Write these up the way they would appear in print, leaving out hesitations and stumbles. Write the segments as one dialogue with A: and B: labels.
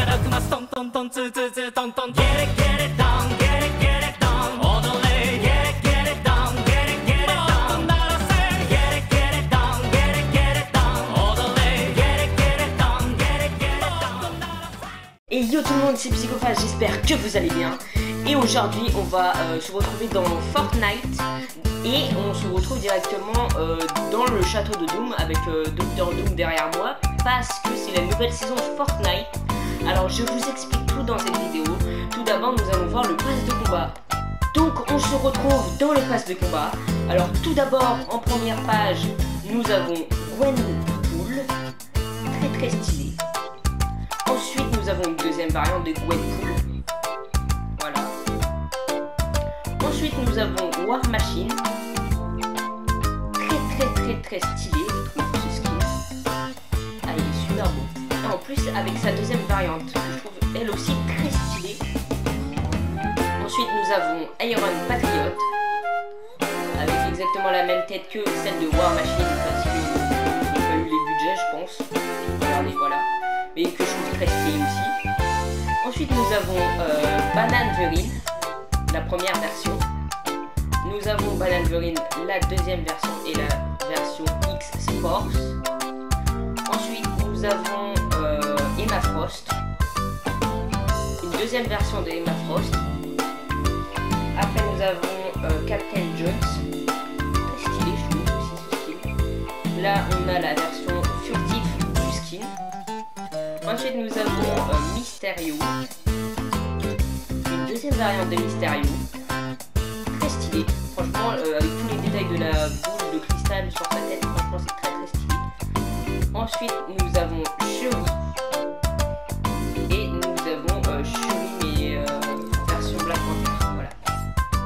A: からくますトントントンツーツーツートントン Get it get it down get it get it down 踊れ Get it get it down get it get it down 鳴らせ Get it get it down get it get it down 踊れ Get it get it down get it get it down.
B: Et yo tout le monde, c'est Psychophage, j'espère que vous allez bien. Et aujourd'hui on va se retrouver dans Fortnite. Et on se retrouve directement dans le château de Doom avec Dr Doom derrière moi. Parce que c'est la nouvelle saison de Fortnite. Alors je vous explique tout dans cette vidéo. Tout d'abord nous allons voir le pass de combat. Donc on se retrouve dans les passes de combat. Alors tout d'abord en première page nous avons Gwenpool, très très stylé. Ensuite nous avons une deuxième variante de Gwenpool. Voilà. Ensuite nous avons War Machine. Très stylé, je trouve ce skin. Ah, il est super beau. Et en plus avec sa deuxième variante que je trouve elle aussi très stylée. Ensuite nous avons Iron Patriot avec exactement la même tête que celle de War Machine parce qu'il n'a pas eu les budgets je pense. Regardez voilà. Mais que je trouve très stylé aussi. Ensuite nous avons Banane Verine, la première version. Nous avons Banane Verine, la deuxième version et la version X Sports. Ensuite nous avons Emma Frost, une deuxième version de Emma Frost. Après nous avons Captain Jones, très stylé je trouve aussi ce skin. Là on a la version furtive du skin. Ensuite nous avons Mysterio, une deuxième variante de Mysterio, très stylé. Franchement avec tous les détails de la boule de cristal sur sa tête, franchement c'est très stylé. Ensuite nous avons Shuri. Et nous avons Shuri mais version Black Panther, voilà.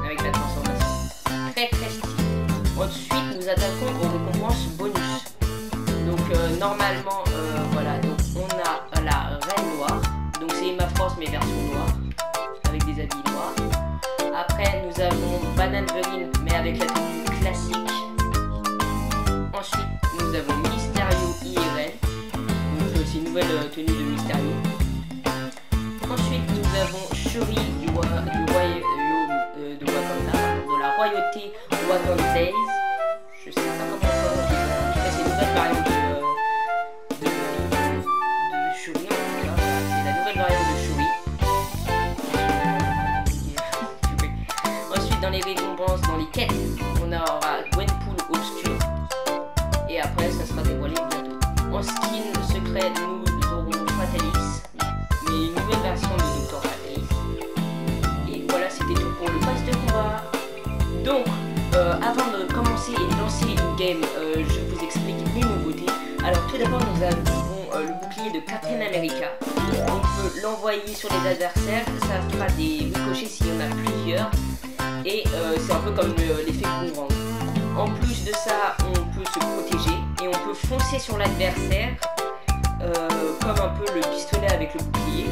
B: Avec la transformation. Très stylé. Ensuite nous attaquons aux récompenses bonus. Donc normalement voilà, donc on a la Reine Noire. Donc c'est Emma Frost mais version noire. Avec des habits noirs. Après nous avons Banane Verine mais avec la tenue classique. Ensuite nous avons Mysterio IRL. Donc c'est aussi une nouvelle tenue de Mysterio. Ensuite nous avons Shuri du royaume de Wakanda, de la royauté Wakandaise. Je sais pas comment on dit. En tout cas c'est une nouvelle variante de Shuri en tout cas. C'est la nouvelle variante de Shuri. Ensuite dans les récompenses, dans les quêtes, on aura Gwenpool Obscure. Et après ça sera dévoilé bientôt. En skin secret nous aurons Fatalis, mais une nouvelle version de Dr Fatalis. Et voilà c'était tout pour le pass de combat. Donc avant de commencer et de lancer une game, je vous explique les nouveautés. Alors tout d'abord nous avons le bouclier de Captain America. On peut l'envoyer sur les adversaires, ça fera des ricochets s'il y en a plusieurs. Et c'est un peu comme l'effet boomerang. En plus de ça, on peut se protéger et on peut foncer sur l'adversaire comme un peu le pistolet avec le bouclier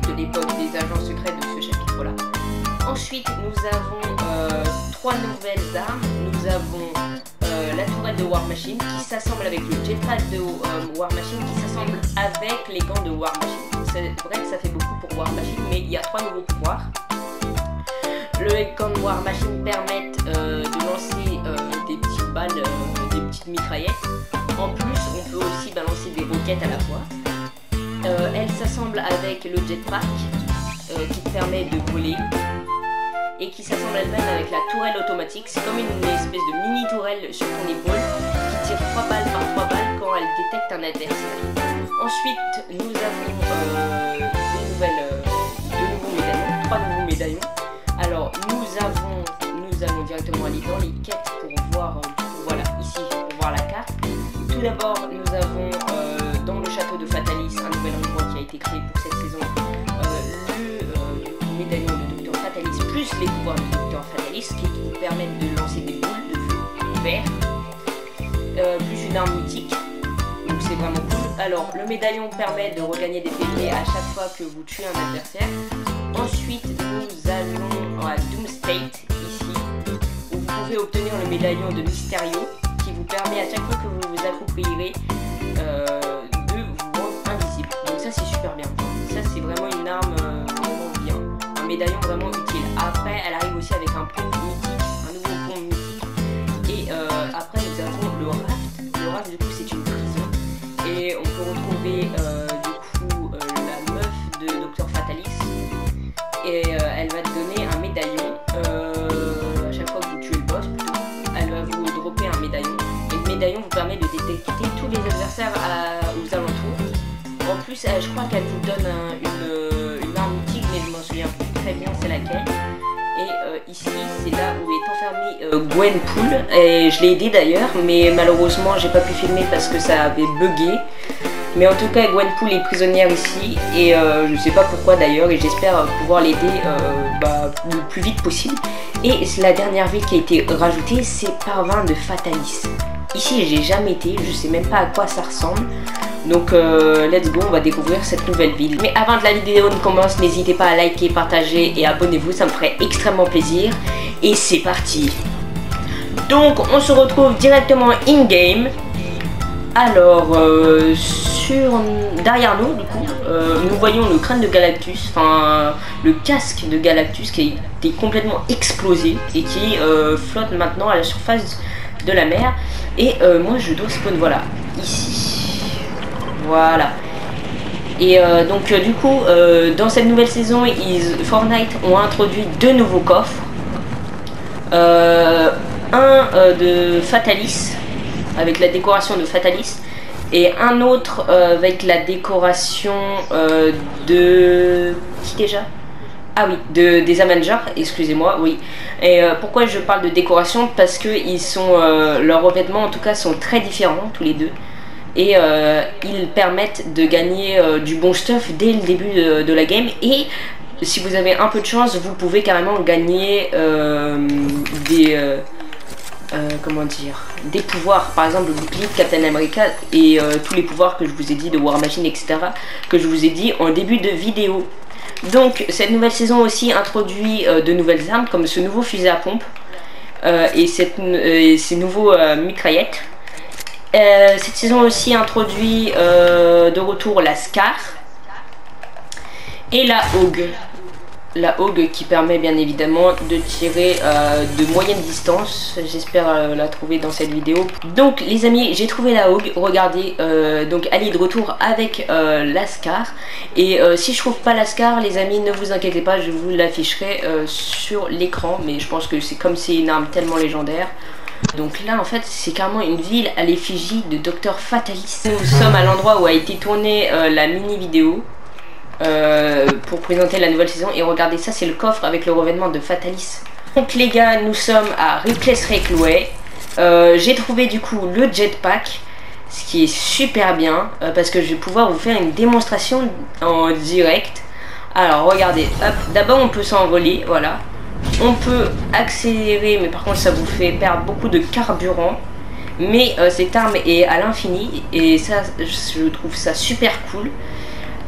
B: de l'époque des agents secrets de ce chapitre-là. Ensuite, nous avons trois nouvelles armes. Nous avons la tourelle de War Machine qui s'assemble avec le jetpack de War Machine qui s'assemble avec les gants de War Machine. C'est vrai que ça fait beaucoup pour War Machine, mais il y a trois nouveaux pouvoirs. Les gants de War Machine permettent de lancer des petites balles, des petites mitraillettes. En plus, on peut aussi balancer des roquettes à la fois. Elle s'assemble avec le jetpack qui te permet de voler et qui s'assemble elle-même avec la tourelle automatique. C'est comme une espèce de mini tourelle sur ton épaule qui tire 3 balles par 3 balles quand elle détecte un adversaire. Ensuite, nous avons deux nouveaux médaillons, 3 nouveaux médaillons. Alors nous allons directement aller dans les quêtes pour voir, voilà ici pour voir la carte. Tout d'abord nous avons dans le château de Fatalis un nouvel endroit qui a été créé pour cette saison, le médaillon de Dr Fatalis plus les pouvoirs de Dr Fatalis qui vous permettent de lancer des boules de feu vert, plus une arme mythique, donc c'est vraiment cool. Alors le médaillon permet de regagner des PV à chaque fois que vous tuez un adversaire. Ensuite nous allons à Doom State ici où vous pouvez obtenir le médaillon de Mysterio qui vous permet à chaque fois que vous vous approprierez de vous rendre invisible. Donc ça c'est super bien. médaillon vraiment utile. Après, elle arrive aussi avec un pont mythique, un nouveau pont mythique. Et après, nous avons le raft. Le raft, du coup, c'est une prison. Et on peut retrouver du coup la meuf de Dr Fatalis. Et elle va te donner un médaillon. À chaque fois que vous tuez le boss, plutôt, elle va vous dropper un médaillon. Et le médaillon vous permet de détecter tous les adversaires aux alentours. En plus, je crois qu'elle vous donne une arme mythique, mais je m'en souviens plus très bien c'est laquelle. Et ici, c'est là où est enfermée Gwenpool. Et je l'ai aidé d'ailleurs, mais malheureusement, j'ai pas pu filmer parce que ça avait bugué. Mais en tout cas, Gwenpool est prisonnière ici. Et je sais pas pourquoi d'ailleurs. Et j'espère pouvoir l'aider le plus vite possible. Et la dernière ville qui a été rajoutée, c'est Parvin de Fatalis. Ici, j'ai jamais été. Je sais même pas à quoi ça ressemble. Donc let's go, on va découvrir cette nouvelle ville. Mais avant que la vidéo ne commence, n'hésitez pas à liker, partager et abonnez-vous, ça me ferait extrêmement plaisir. Et c'est parti. Donc on se retrouve directement in-game. Alors derrière nous, du coup, nous voyons le crâne de Galactus, enfin le casque de Galactus qui a été complètement explosé et qui flotte maintenant à la surface de la mer. Et moi je dois spawn, voilà, ici. Voilà. Et donc du coup, dans cette nouvelle saison, Fortnite ont introduit deux nouveaux coffres. Un de Fatalis, avec la décoration de Fatalis, et un autre avec la décoration de... Qui déjà? Ah oui, des Avengers, excusez-moi, oui. Et pourquoi je parle de décoration? Parce que leurs revêtements en tout cas sont très différents, tous les deux. Et ils permettent de gagner du bon stuff dès le début de la game. Et si vous avez un peu de chance, vous pouvez carrément gagner des pouvoirs. Par exemple, le bouclier de Captain America et tous les pouvoirs que je vous ai dit de War Machine, etc. que je vous ai dit en début de vidéo. Donc cette nouvelle saison aussi introduit de nouvelles armes comme ce nouveau fusil à pompe et ces nouveaux mitraillettes. Cette saison aussi introduit de retour la Scar et la Hog. La Hog qui permet bien évidemment de tirer de moyenne distance. J'espère la trouver dans cette vidéo. Donc les amis, j'ai trouvé la Hog. Regardez, donc elle est de retour avec la Scar. Et si je trouve pas la Scar, les amis, ne vous inquiétez pas, je vous l'afficherai sur l'écran. Mais je pense que c'est comme c'est une arme tellement légendaire. Donc là en fait c'est carrément une ville à l'effigie de Dr Fatalis. Nous sommes à l'endroit où a été tournée la mini vidéo pour présenter la nouvelle saison. Et regardez, ça c'est le coffre avec le revêtement de Fatalis. Donc les gars, nous sommes à Reckless Railway. J'ai trouvé du coup le jetpack, ce qui est super bien parce que je vais pouvoir vous faire une démonstration en direct. Alors regardez, hop, d'abord on peut s'envoler, voilà. On peut accélérer, mais par contre ça vous fait perdre beaucoup de carburant. Mais cette arme est à l'infini et ça, je trouve ça super cool.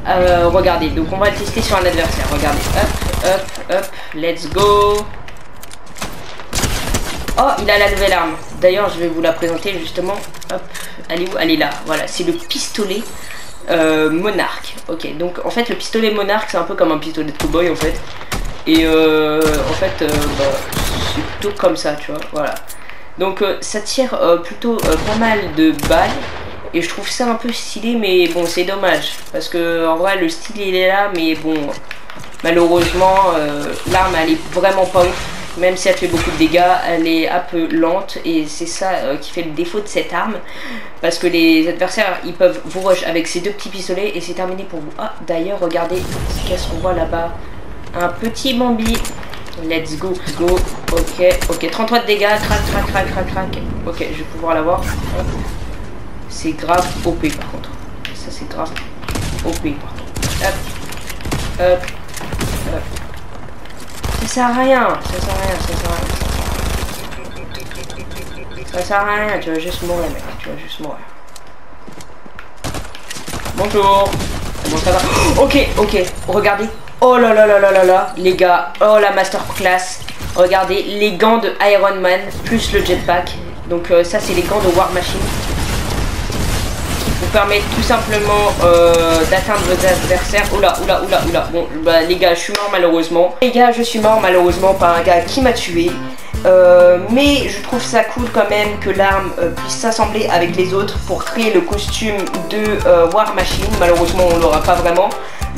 B: Regardez, donc on va le tester sur un adversaire. Regardez, hop, hop, hop, let's go. Oh, il a la nouvelle arme. D'ailleurs, je vais vous la présenter justement. Hop, elle est où? Elle est là. Voilà, c'est le pistolet Monarch. Ok, donc en fait, le pistolet Monarch, c'est un peu comme un pistolet de cowboy en fait. Et en fait, c'est plutôt comme ça, tu vois, voilà. Donc ça tire plutôt pas mal de balles. Et je trouve ça un peu stylé, mais bon, c'est dommage. Parce que en vrai, le style, il est là, mais bon, malheureusement, l'arme, elle est vraiment pas ouf. Même si elle fait beaucoup de dégâts, elle est un peu lente. Et c'est ça qui fait le défaut de cette arme. Parce que les adversaires, ils peuvent vous rush avec ces deux petits pistolets et c'est terminé pour vous. Ah, d'ailleurs, regardez, qu'est-ce qu'on voit là-bas? Un petit Bambi. Let's go, go. Ok, ok. 33 de dégâts. Crac, crac, crac, crac, crac. Ok, je vais pouvoir l'avoir. C'est grave OP par contre. Ça, c'est grave OP par contre. Hop, hop, hop. Ça sert à rien. Ça sert à rien. Ça sert à rien. Ça sert à rien. Tu vas juste mourir, mec. Tu vas juste mourir. Bonjour. Bon, ça va. Ok, ok. Regardez. Oh là là là là là là, les gars, oh la masterclass. Regardez, les gants de Iron Man plus le jetpack. Donc ça c'est les gants de War Machine qui vous permet tout simplement d'atteindre vos adversaires. Oula. Bon, bah, les gars, je suis mort malheureusement. Les gars, je suis mort malheureusement par un gars qui m'a tué. Mais je trouve ça cool quand même que l'arme puisse s'assembler avec les autres pour créer le costume de War Machine. Malheureusement on l'aura pas vraiment,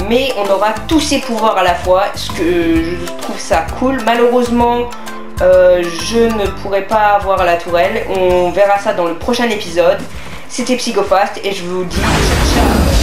B: mais on aura tous ses pouvoirs à la fois, ce que je trouve ça cool. Malheureusement je ne pourrai pas avoir la tourelle, on verra ça dans le prochain épisode. C'était Psychofast et je vous dis ciao.